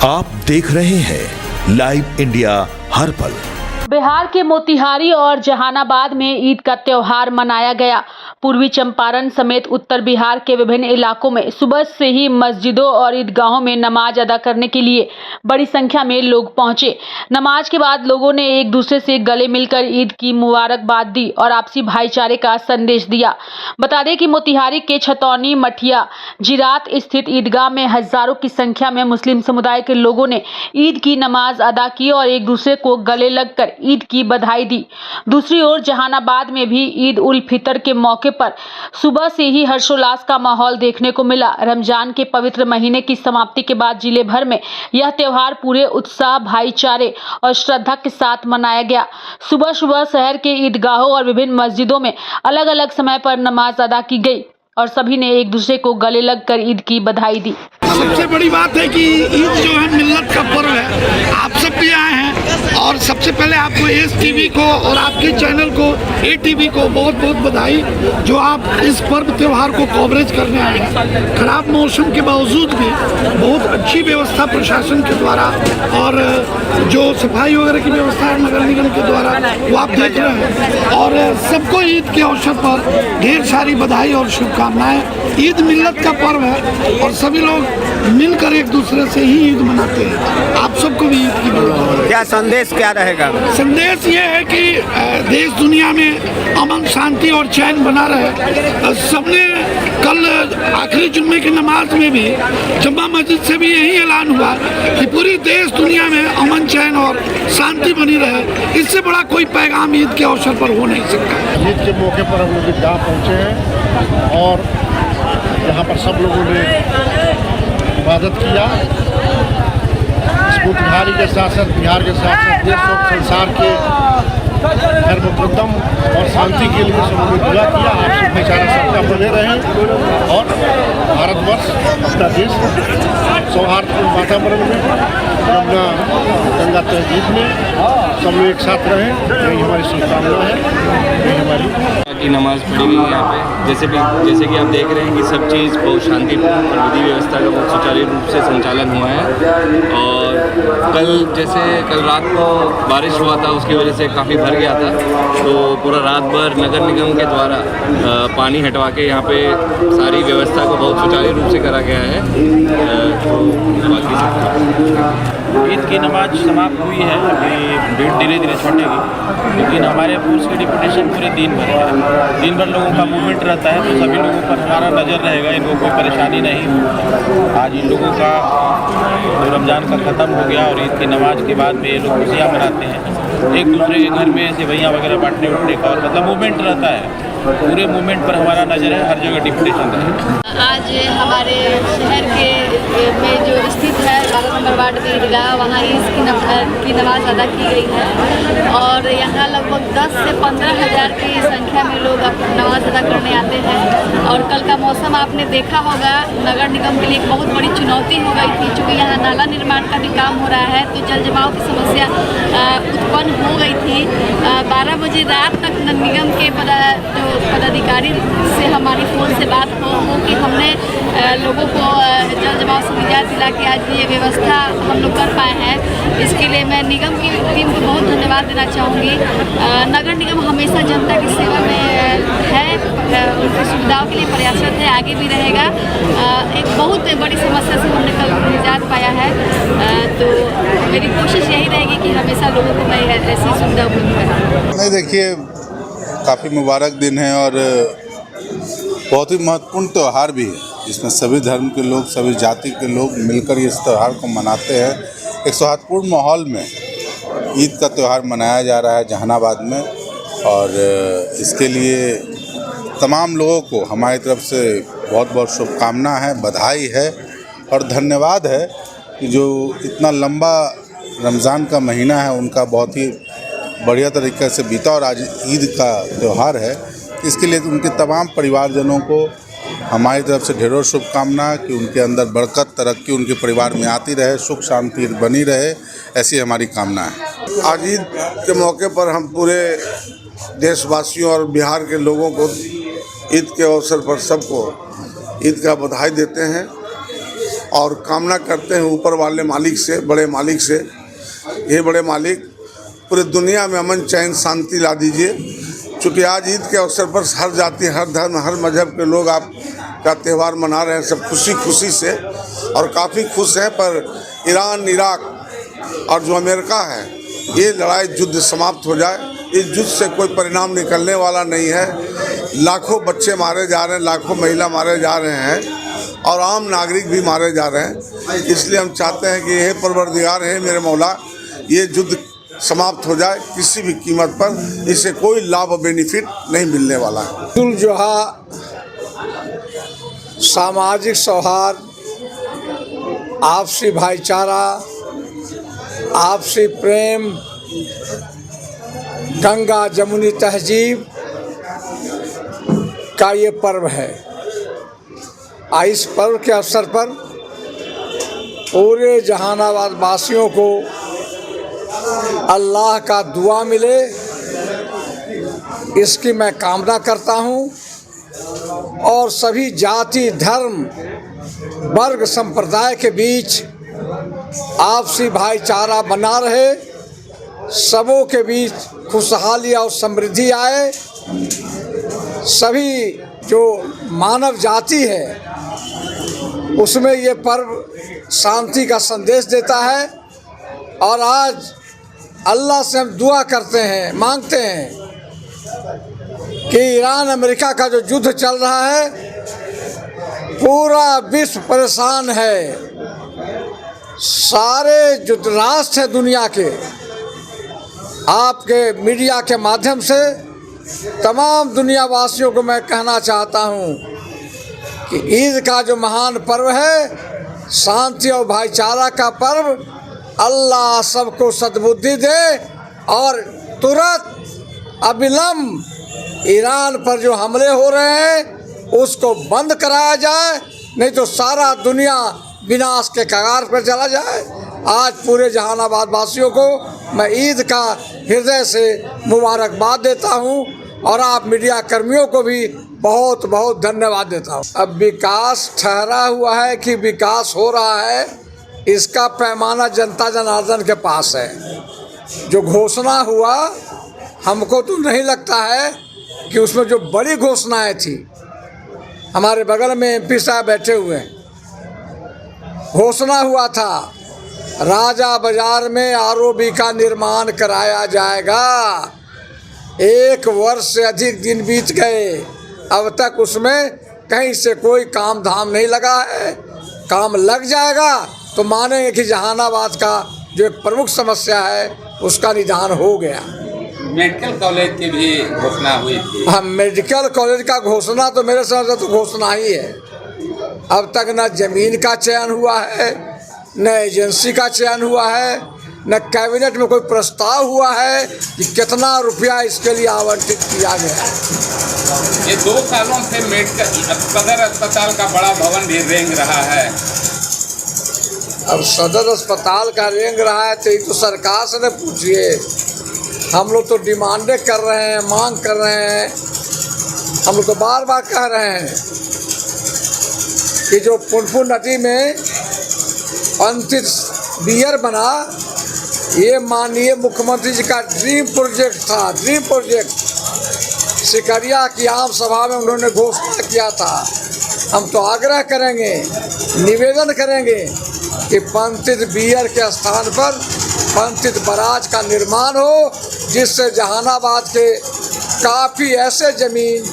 आप देख रहे हैं लाइव इंडिया हर पल। बिहार के मोतिहारी और जहानाबाद में ईद का त्योहार मनाया गया। पूर्वी चंपारण समेत उत्तर बिहार के विभिन्न इलाकों में सुबह से ही मस्जिदों और ईदगाहों में नमाज अदा करने के लिए बड़ी संख्या में लोग पहुंचे। नमाज के बाद लोगों ने एक दूसरे से गले मिलकर ईद की मुबारकबाद दी और आपसी भाईचारे का संदेश दिया। बता दें कि मोतिहारी के छतौनी मठिया जिरात स्थित ईदगाह में हजारों की संख्या में मुस्लिम समुदाय के लोगों ने ईद की नमाज अदा की और एक दूसरे को गले लगकर ईद की बधाई दी। दूसरी ओर जहानाबाद में भी ईद उल फितर के मौके पर सुबह से ही हर्षोल्लास का माहौल देखने को मिला। रमजान के पवित्र महीने की समाप्ति के बाद जिले भर में यह त्योहार पूरे उत्साह, भाईचारे और श्रद्धा के साथ मनाया गया। सुबह सुबह शहर के ईदगाहों और विभिन्न मस्जिदों में अलग अलग समय पर नमाज अदा की गई और सभी ने एक दूसरे को गले लगकर ईद की बधाई दी। सबसे बड़ी बात है कि ईद जो है मिल्लत का पर्व है। आप सब भी आए हैं और सबसे पहले आपको एस टीवी को और आपके चैनल को ATV को बहुत बहुत बधाई जो आप इस पर्व त्योहार को कवरेज करने आए हैं। खराब मौसम के बावजूद भी बहुत अच्छी व्यवस्था प्रशासन के द्वारा और जो सफाई वगैरह की व्यवस्था है नगर निगम के द्वारा वो आप देख रहे हैं। और सबको ईद के अवसर पर ढेर सारी बधाई और शुभकामनाएं। ईद मिल्लत का पर्व है और सभी लोग मिलकर एक दूसरे से ही ईद मनाते हैं। आप सबको भी ईद की बधाई। क्या संदेश क्या रहेगा? संदेश ये है कि देश दुनिया में अमन, शांति और चैन बना रहे। सबने कल आखिरी जुम्मे की नमाज में भी जम्मा मस्जिद से भी यही ऐलान हुआ कि पूरी देश दुनिया में अमन, चैन और शांति बनी रहे। इससे बड़ा कोई पैगाम ईद के अवसर पर हो नहीं सकता। ईद के मौके पर हम लोग ईदगाह पहुँचे हैं और यहाँ पर सब लोगों ने इबादत किया। इस मोतिहारी के साथ साथ बिहार के साथ साथ देश और संसार के खैर मुकद्दम और शांति के लिए सब लोगों ने दुआ किया। आपसी भाईचारा सबका बने रहे और भारतवर्ष अपना देश सौहार्दपूर्ण वातावरण में अपना गंगा तहजीब में सब लोग एक साथ रहें, यही हमारी शुभकामना है। यही हमारी की नमाज़ पढ़ी गई यहाँ पे। जैसे कि आप देख रहे हैं कि सब चीज़ बहुत शांतिपूर्ण और विधि व्यवस्था का बहुत सुचारू रूप से संचालन हुआ है। और कल रात को बारिश हुआ था, उसकी वजह से काफ़ी भर गया था, तो पूरा रात भर नगर निगम के द्वारा पानी हटवा के यहाँ पे सारी व्यवस्था को बहुत सुचारू रूप से करा गया है। बाकी सब ईद की नमाज समाप्त हुई है। अभी भीड़ धीरे धीरे छूटेगी, लेकिन हमारे फोर्स की डिप्यूटेशन पूरे दिन भर है। दिन भर लोगों का मूवमेंट रहता है, तो सभी लोगों पर हमारा नज़र रहेगा, इनको कोई परेशानी नहीं हो। आज इन लोगों का रमज़ान का ख़त्म हो गया और ईद की नमाज के बाद में ये लोग खुशियाँ मनाते हैं। एक दूसरे के घर में सेवैयाँ वगैरह बांटने उठने का और मतलब मूवमेंट रहता है। पूरे मूवमेंट पर हमारा नज़र है, हर जगह डिप्यूटेशन है। आज हमारे शहर के में जो स्थित है 12 नंबर वार्ड की ईदगाह, वहाँ ईद की नमाज अदा की गई है और यहाँ लगभग 10 से 15 हज़ार की संख्या में लोग नमाज अदा करने आते हैं। और कल का मौसम आपने देखा होगा, नगर निगम के लिए एक बहुत बड़ी चुनौती हो गई थी, चूँकि यहाँ नाला निर्माण का भी काम हो रहा है, तो जल जमाव की समस्या उत्पन्न हो गई थी। 12 बजे रात तक निगम के जो पदाधिकारी से हमारी फ़ोन से बात हो कि हमने लोगों को जल जमाव से निजात दिला के आज ये व्यवस्था हम लोग कर पाए हैं। इसके लिए मैं निगम की टीम को बहुत धन्यवाद देना चाहूँगी। नगर निगम हमेशा जनता की सेवा में है, उनकी सुविधाओं के लिए प्रयासरत है, आगे भी रहेगा। एक बहुत बड़ी समस्या से हमने कल निजात पाया है, तो मेरी कोशिश यही रहेगी कि हमेशा लोगों को मैं ऐसी सुविधा उपलब्ध कराऊँ। नहीं, देखिए काफ़ी मुबारक दिन है और बहुत ही महत्वपूर्ण त्यौहार भी है, जिसमें सभी धर्म के लोग, सभी जाति के लोग मिलकर इस त्यौहार को मनाते हैं। एक सौहार्दपूर्ण माहौल में ईद का त्यौहार मनाया जा रहा है जहानाबाद में और इसके लिए तमाम लोगों को हमारी तरफ से बहुत बहुत शुभकामना है, बधाई है और धन्यवाद है कि जो इतना लंबा रमज़ान का महीना है उनका बहुत ही बढ़िया तरीके से बीता और आज ईद का त्यौहार है। इसके लिए उनके तमाम परिवारजनों को हमारी तरफ से ढेरों शुभकामना कि उनके अंदर बरकत, तरक्की उनके परिवार में आती रहे, सुख शांति बनी रहे, ऐसी हमारी कामना है। आज ईद के मौके पर हम पूरे देशवासियों और बिहार के लोगों को ईद के अवसर पर सबको ईद का बधाई देते हैं और कामना करते हैं ऊपर वाले मालिक से, बड़े मालिक से, ये बड़े मालिक पूरे दुनिया में अमन चैन शांति ला दीजिए। चूँकि आज ईद के अवसर पर हर जाति, हर धर्म, हर मजहब के लोग आपका त्यौहार मना रहे हैं, सब खुशी खुशी से और काफ़ी खुश हैं। पर ईरान, इराक और जो अमेरिका है, ये लड़ाई युद्ध समाप्त हो जाए। इस युद्ध से कोई परिणाम निकलने वाला नहीं है। लाखों बच्चे मारे जा रहे हैं, लाखों महिला मारे जा रहे हैं और आम नागरिक भी मारे जा रहे हैं। इसलिए हम चाहते हैं कि हे परवरदिगार, है मेरे मौला, ये युद्ध समाप्त हो जाए किसी भी कीमत पर। इससे कोई लाभ और बेनिफिट नहीं मिलने वाला है। ईद उल जुहा सामाजिक सौहार्द, आपसी भाईचारा, आपसी प्रेम, गंगा जमुनी तहजीब का ये पर्व है। इस पर्व के अवसर पर पूरे जहानाबाद वासियों को अल्लाह का दुआ मिले, इसकी मैं कामना करता हूँ। और सभी जाति, धर्म, वर्ग, संप्रदाय के बीच आपसी भाईचारा बना रहे, सबों के बीच खुशहाली और समृद्धि आए। सभी जो मानव जाति है उसमें ये पर्व शांति का संदेश देता है। और आज अल्लाह से हम दुआ करते हैं, मांगते हैं कि ईरान अमेरिका का जो युद्ध चल रहा है, पूरा विश्व परेशान है। सारे जो राष्ट्र हैं दुनिया के, आपके मीडिया के माध्यम से तमाम दुनिया वासियों को मैं कहना चाहता हूँ कि ईद का जो महान पर्व है, शांति और भाईचारा का पर्व, अल्लाह सबको सद्बुद्धि दे और तुरंत अविलंब ईरान पर जो हमले हो रहे हैं उसको बंद कराया जाए, नहीं तो सारा दुनिया विनाश के कगार पर चला जाए। आज पूरे जहानाबाद वासियों को मैं ईद का हृदय से मुबारकबाद देता हूं और आप मीडिया कर्मियों को भी बहुत बहुत धन्यवाद देता हूं। अब विकास ठहरा हुआ है कि विकास हो रहा है, इसका पैमाना जनता जनार्दन के पास है। जो घोषणा हुआ, हमको तो नहीं लगता है कि उसमें जो बड़ी घोषणाएं थी, हमारे बगल में एमपी साहब बैठे हुए हैं, घोषणा हुआ था राजा बाजार में आरओबी का निर्माण कराया जाएगा। 1 वर्ष से अधिक दिन बीत गए, अब तक उसमें कहीं से कोई काम धाम नहीं लगा है। काम लग जाएगा तो मानेंगे कि जहानाबाद का जो एक प्रमुख समस्या है उसका निदान हो गया। मेडिकल कॉलेज की भी घोषणा हुई थी। हाँ, मेडिकल कॉलेज का घोषणा तो मेरे समझ से तो घोषणा ही है। अब तक न जमीन का चयन हुआ है, न एजेंसी का चयन हुआ है, न कैबिनेट में कोई प्रस्ताव हुआ है कि कितना रुपया इसके लिए आवंटित किया गया है। ये 2 सालों से मेडिकल सदर अस्पताल का बड़ा भवन भी रेंग रहा है। अब सदर अस्पताल का रेंग रहा है तो ये तो सरकार से न पूछिए। हम लोग तो डिमांडें कर रहे हैं, मांग कर रहे हैं। हम लोग तो बार बार कह रहे हैं कि जो पुनपुन नदी में अंतिम बियर बना, ये माननीय मुख्यमंत्री जी का ड्रीम प्रोजेक्ट था, ड्रीम प्रोजेक्ट। सिकरिया की आम सभा में उन्होंने घोषणा किया था। हम तो आग्रह करेंगे, निवेदन करेंगे कि पंथित बियर के स्थान पर पंथित बराज का निर्माण हो, जिससे जहानाबाद के काफ़ी ऐसे ज़मीन,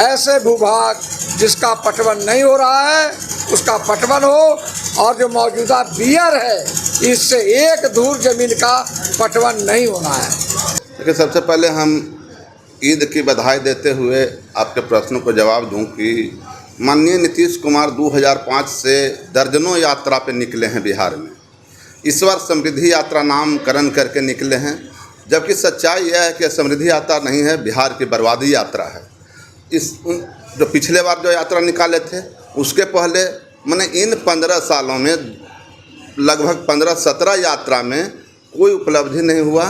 ऐसे भूभाग जिसका पटवन नहीं हो रहा है, उसका पटवन हो। और जो मौजूदा बियर है, इससे 1 धूर ज़मीन का पटवन नहीं होना है। देखिए, सबसे पहले हम ईद की बधाई देते हुए आपके प्रश्नों को जवाब दूं कि माननीय नीतीश कुमार 2005 से दर्जनों यात्रा पे निकले हैं बिहार में। इस बार समृद्धि यात्रा नामकरण करके निकले हैं, जबकि सच्चाई यह है कि समृद्धि यात्रा नहीं है, बिहार की बर्बादी यात्रा है। जो पिछले बार जो यात्रा निकाले थे, उसके पहले मैंने इन 15 सालों में लगभग 15-17 यात्रा में कोई उपलब्धि नहीं हुआ।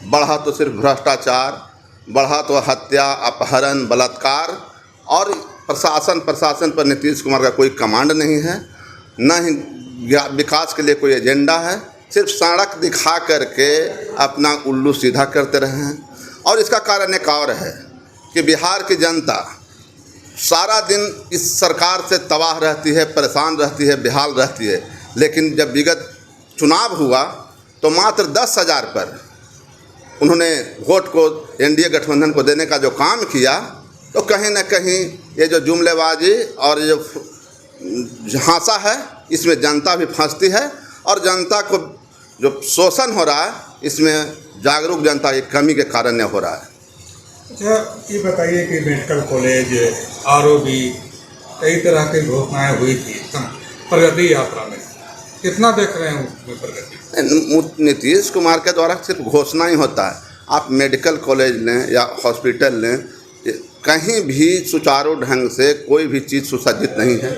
बढ़ा तो सिर्फ भ्रष्टाचार, बढ़ा तो हत्या, अपहरण, बलात्कार, और प्रशासन पर नीतीश कुमार का कोई कमांड नहीं है, न ही विकास के लिए कोई एजेंडा है। सिर्फ सड़क दिखा करके अपना उल्लू सीधा करते रहे हैं। और इसका कारण एक और है कि बिहार की जनता सारा दिन इस सरकार से तबाह रहती है, परेशान रहती है, बेहाल रहती है। लेकिन जब विगत चुनाव हुआ तो मात्र 10,000 पर उन्होंने वोट को एनडीए गठबंधन को देने का जो काम किया, तो कहीं ना कहीं ये जो जुमलेबाजी और ये जो झांसा है, इसमें जनता भी फंसती है और जनता को जो शोषण हो रहा है, इसमें जागरूक जनता की कमी के कारण हो रहा है। अच्छा, ये बताइए कि मेडिकल कॉलेज, आरओबी, कई तरह की घोषणाएं हुई थी प्रगति यात्रा में, कितना देख रहे हैं उसमें प्रगति? नीतीश कुमार के द्वारा सिर्फ घोषणा ही होता है। आप मेडिकल कॉलेज लें या हॉस्पिटल लें, कहीं भी सुचारू ढंग से कोई भी चीज़ सुसज्जित नहीं है।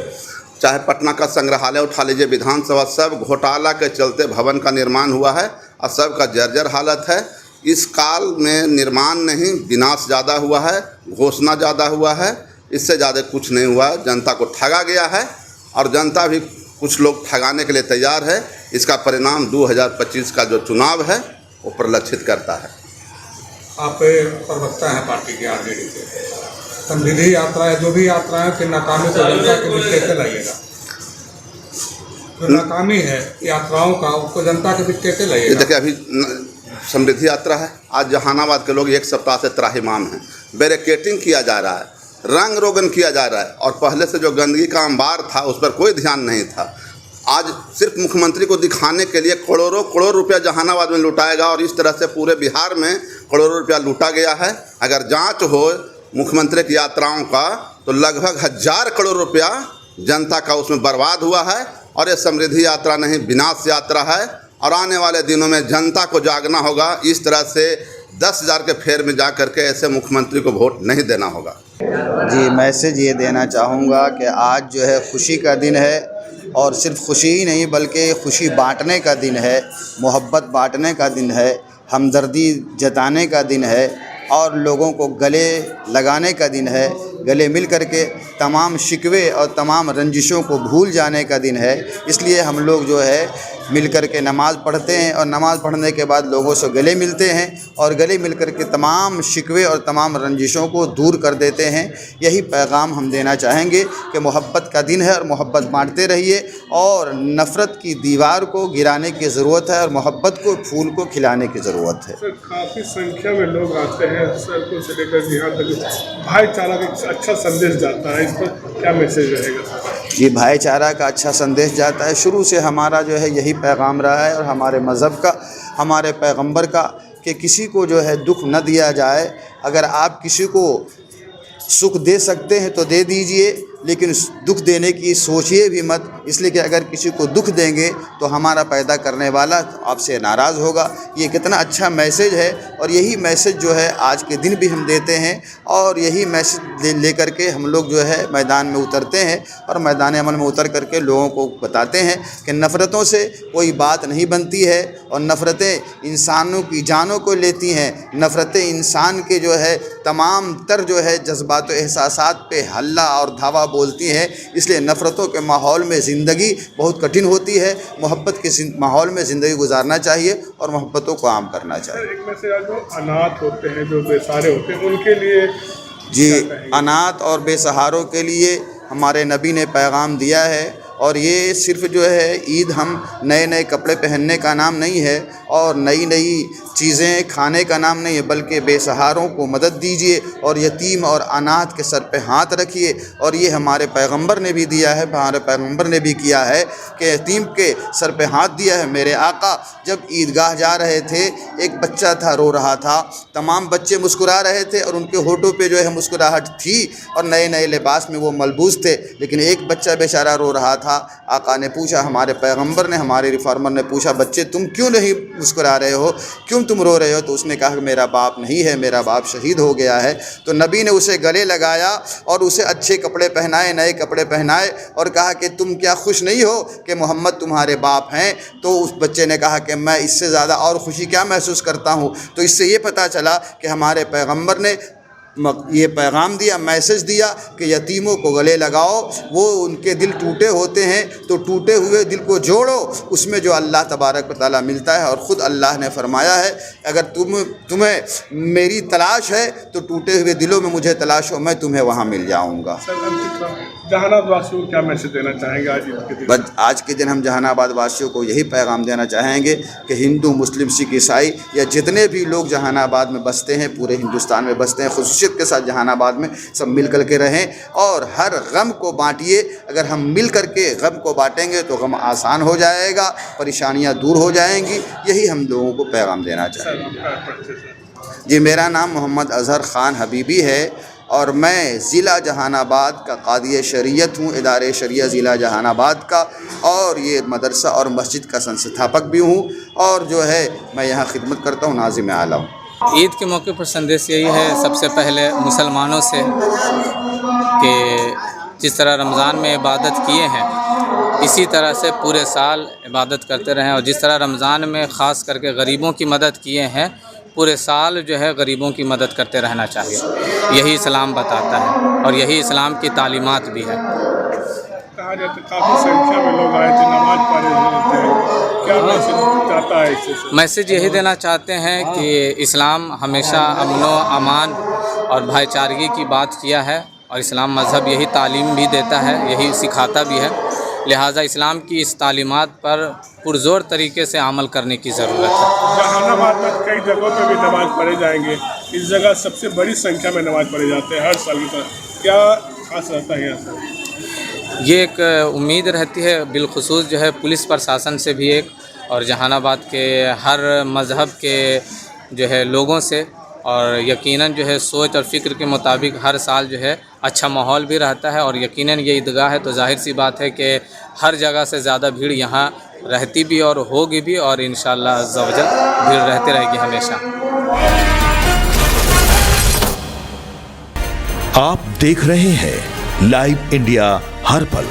चाहे पटना का संग्रहालय उठा लीजिए, विधानसभा, सब घोटाला के चलते भवन का निर्माण हुआ है और सबका जर्जर हालत है। इस काल में निर्माण नहीं, विनाश ज़्यादा हुआ है, घोषणा ज़्यादा हुआ है, इससे ज़्यादा कुछ नहीं हुआ। जनता को ठगा गया है और जनता भी कुछ लोग ठगाने के लिए तैयार है। इसका परिणाम 2025 का जो चुनाव है वो परिलक्षित करता है। आप प्रवक्ता हैं पार्टी के आरजेडी के, समृद्धि यात्रा है, जो भी यात्राएं की नाकामी को जनता के बीच कैसे लाइएगा? जो नाकामी है यात्राओं का, उसको जनता के बीच कैसे लाइएगा? देखिए, अभी समृद्धि यात्रा है, आज जहानाबाद के लोग एक सप्ताह से त्राहिमाम हैं। बैरिकेटिंग किया जा रहा है, रंग रोगन किया जा रहा है और पहले से जो गंदगी का अंबार था उस पर कोई ध्यान नहीं था। आज सिर्फ मुख्यमंत्री को दिखाने के लिए करोड़ों रुपया जहानाबाद में लुटाएगा और इस तरह से पूरे बिहार में करोड़ों रुपया लूटा गया है। अगर जांच हो मुख्यमंत्री की यात्राओं का तो लगभग 1000 करोड़ रुपया जनता का उसमें बर्बाद हुआ है। और ये समृद्धि यात्रा नहीं, विनाश यात्रा है। और आने वाले दिनों में जनता को जागना होगा। इस तरह से 10,000 के फेर में जा करके ऐसे मुख्यमंत्री को वोट नहीं देना होगा। जी, मैसेज ये देना चाहूँगा कि आज जो है खुशी का दिन है और सिर्फ खुशी ही नहीं बल्कि खुशी बांटने का दिन है, मोहब्बत बांटने का दिन है, हमदर्दी जताने का दिन है और लोगों को गले लगाने का दिन है। गले मिल करके तमाम शिकवे और तमाम रंजिशों को भूल जाने का दिन है। इसलिए हम लोग जो है मिल कर के नमाज़ पढ़ते हैं और नमाज़ पढ़ने के बाद लोगों से गले मिलते हैं और गले मिल कर के तमाम शिकवे और तमाम रंजिशों को दूर कर देते हैं। यही पैगाम हम देना चाहेंगे कि मोहब्बत का दिन है और मोहब्बत बांटते रहिए और नफ़रत की दीवार को गिराने की ज़रूरत है और मोहब्बत को, फूल को खिलाने की ज़रूरत है। सर, काफ़ी संख्या में लोग आते हैं सर को से लेकर यहाँ तक भाईचारा का अच्छा संदेश जाता है, इस पर क्या मैसेज रहेगा सर? ये भाईचारा का अच्छा संदेश जाता है। शुरू से हमारा जो है यही पैगाम रहा है और हमारे मज़हब का, हमारे पैगंबर का, कि किसी को जो है दुख न दिया जाए। अगर आप किसी को सुख दे सकते हैं तो दे दीजिए, लेकिन दुख देने की सोचिए भी मत, इसलिए कि अगर किसी को दुख देंगे तो हमारा पैदा करने वाला आपसे नाराज़ होगा। ये कितना अच्छा मैसेज है और यही मैसेज जो है आज के दिन भी हम देते हैं और यही मैसेज ले कर के हम लोग जो है मैदान में उतरते हैं और मैदान अमल में उतर करके लोगों को बताते हैं कि नफ़रतों से कोई बात नहीं बनती है और नफ़रतें इंसानों की जानों को लेती हैं। नफ़रतें इंसान के जो है तमाम तर जो है जज्बात और एहसासात पे हल्ला और धावा बोलती हैं। इसलिए नफ़रतों के माहौल में ज़िंदगी बहुत कठिन होती है। मोहब्बत के माहौल में ज़िंदगी गुजारना चाहिए और मोहब्बतों को आम करना चाहिए। एक में से जो अनाथ होते हैं, जो बेसहारे होते हैं, उनके लिए जी, अनाथ और बेसहारों के लिए हमारे नबी ने पैगाम दिया है और ये सिर्फ़ जो है ईद हम नए नए कपड़े पहनने का नाम नहीं है और नई नई चीज़ें खाने का नाम नहीं है, बल्कि बेसहारों को मदद दीजिए और यतीम और अनाथ के सर पे हाथ रखिए। और ये हमारे पैगंबर ने भी दिया है, हमारे पैगंबर ने भी किया है कि यतीम के सर पे हाथ दिया है। मेरे आका जब ईदगाह जा रहे थे, एक बच्चा था रो रहा था, तमाम बच्चे मुस्कुरा रहे थे और उनके होठों पे जो है मुस्कुराहट थी और नए नए लिबास में वो मलबूस थे, लेकिन एक बच्चा बेचारा रो रहा था। आका ने पूछा, हमारे पैगंबर ने, हमारे रिफॉर्मर ने पूछा, बच्चे तुम क्यों नहीं मुस्कुरा रहे हो, क्यों तुम रो रहे हो? तो उसने कहा कि मेरा बाप नहीं है, मेरा बाप शहीद हो गया है। तो नबी ने उसे गले लगाया और उसे अच्छे कपड़े पहनाए, नए कपड़े पहनाए और कहा कि तुम क्या खुश नहीं हो कि मोहम्मद तुम्हारे बाप हैं? तो उस बच्चे ने कहा कि मैं इससे ज़्यादा और खुशी क्या महसूस करता हूँ। तो इससे ये पता चला कि हमारे पैगंबर ने ये पैगाम दिया, मैसेज दिया कि यतीमों को गले लगाओ, वो उनके दिल टूटे होते हैं तो टूटे हुए दिल को जोड़ो, उसमें जो अल्लाह तबारक व तआला मिलता है। और ख़ुद अल्लाह ने फरमाया है अगर तुम्हें मेरी तलाश है तो टूटे हुए दिलों में मुझे तलाश हो, मैं तुम्हें वहाँ मिल जाऊँगा। जहानाबाद वासियों को क्या मैसेज देना चाहेंगे आज के दिन? बस आज के दिन हम जहानाबाद वासियों को यही पैगाम देना चाहेंगे कि हिंदू, मुस्लिम, सिख, ईसाई या जितने भी लोग जहानाबाद में बसते हैं, पूरे हिंदुस्तान में बसते हैं, खुसूसियत के साथ जहानाबाद में सब मिल कर के रहें और हर गम को बांटिए। अगर हम मिल कर के गम को बांटेंगे तो गम आसान हो जाएगा, परेशानियाँ दूर हो जाएंगी। यही हम लोगों को पैगाम देना चाहेंगे। जी, मेरा नाम मोहम्मद अज़हर ख़ान हबीबी है और मैं ज़िला जहानाबाद का कादी शरीयत हूँ, इदारे शरिया ज़िला जहानाबाद का, और ये मदरसा और मस्जिद का संस्थापक भी हूँ और जो है मैं यहाँ खिदमत करता हूँ, नाज़िम आला हूँ। ईद के मौके पर संदेश यही है सबसे पहले मुसलमानों से कि जिस तरह रमज़ान में इबादत किए हैं इसी तरह से पूरे साल इबादत करते रहें, और जिस तरह रमज़ान में ख़ास करके गरीबों की मदद किए हैं पूरे साल जो है गरीबों की मदद करते रहना चाहिए। यही इस्लाम बताता है और यही इस्लाम की तालीमात भी है। कहा जाता है काफ़ी संख्या में लोग आए थे, नमाज पढ़े होते हैं, क्या मैसेज चाहता है इससे? मैसेज यही देना चाहते हैं कि इस्लाम हमेशा अमन व अमान और भाईचारगी की बात किया है और इस्लाम मज़हब यही तालीम भी देता है, यही सिखाता भी है। लिहाजा इस्लाम की इस तालीमात पर पुरज़ोर तरीके से अमल करने की ज़रूरत है। जहानाबाद में कई जगहों पे भी नमाज़ पढ़े जाएंगे, इस जगह सबसे बड़ी संख्या में नमाज़ पढ़े जाते हैं हर साल की तरह, क्या खास रहता है यहाँ से? ये एक उम्मीद रहती है बिलखुसूस जो है पुलिस प्रशासन से भी एक, और जहानाबाद के हर मज़हब के जो है लोगों से, और यकीनन जो है सोच और फ़िक्र के मुताबिक हर साल जो है अच्छा माहौल भी रहता है। और यकीनन ये ईदगाह है तो जाहिर सी बात है कि हर जगह से ज़्यादा भीड़ यहाँ रहती भी और होगी भी, और इंशाअल्लाह अज़्ज़ा वजल भीड़ रहती रहेगी हमेशा। आप देख रहे हैं लाइव इंडिया हर पल।